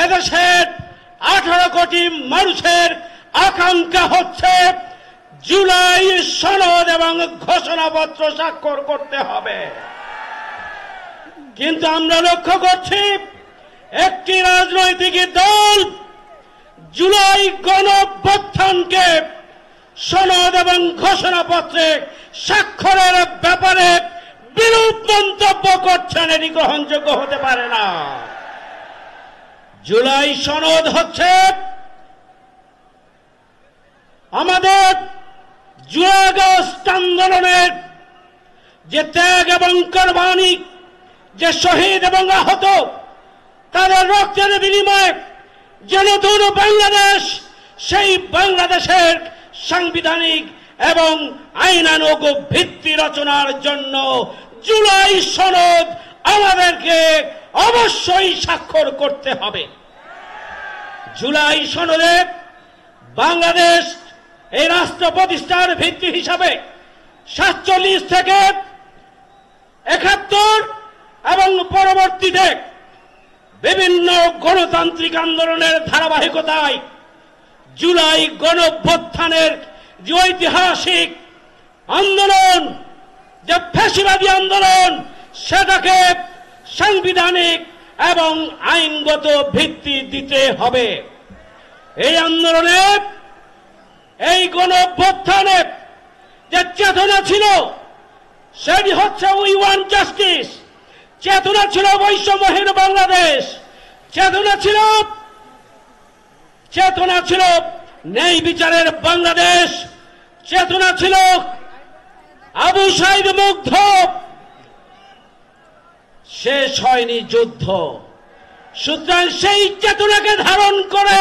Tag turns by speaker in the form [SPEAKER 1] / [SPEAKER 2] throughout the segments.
[SPEAKER 1] এদেশের 18 কোটি মানুষের আকাঙ্ক্ষা হচ্ছে জুলাই সনদ এবং ঘোষণাপত্র স্বাক্ষর করতে হবে। কিন্তু আমরা লক্ষ্য করছি একটি রাজনৈতিক দল জুলাই গণঅভ্যুত্থানকে সনদ এবং ঘোষণাপত্রে স্বাক্ষরের ব্যাপারে বিরূপ মন্তব্য করছেন। এটি গ্রহণযোগ্য হতে পারে না। জুলাই সনদ হচ্ছে আমাদের জুলাই আগস্ট আন্দোলনের যে ত্যাগ এবং কোরবানি, যে শহীদ এবং আহত, তাদের রক্তের বিনিময়ে যে নতুন বাংলাদেশ, সেই বাংলাদেশের সাংবিধানিক এবং আইনানুগ ভিত্তি রচনার জন্য জুলাই সনদ আমাদেরকে অবশ্যই স্বাক্ষর করতে হবে। জুলাই সনদে বাংলাদেশ এই রাষ্ট্র প্রতিষ্ঠার ভিত্তি হিসাবে 47 থেকে 71 এবং পরবর্তীতে বিভিন্ন গণতান্ত্রিক আন্দোলনের ধারাবাহিকতায় জুলাই গণঅভ্যুত্থানের যে ঐতিহাসিক আন্দোলন, যে ফ্যাসিবাদী আন্দোলন, সেটাকে সাংবিধানিক এবং আইনগত ভিত্তি দিতে হবে। এই আন্দোলনে, এই গণঅভ্যুত্থানে যে চেতনা ছিল সেটি হচ্ছে উই ওয়ান্ট জাস্টিস, চেতনা ছিল বৈষম্যহীন বাংলাদেশ, চেতনা ছিল ন্যায় বিচারের বাংলাদেশ, চেতনা ছিল আবু সাইদ মুগ্ধ। শেষ হয়নি যুদ্ধ। সুতরাং সেই চেতনাকে ধারণ করে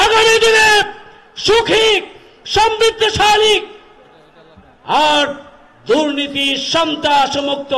[SPEAKER 1] আগামী দিনে সুখী, সমৃদ্ধশালী আর দুর্নীতি সন্ত্রাস মুক্ত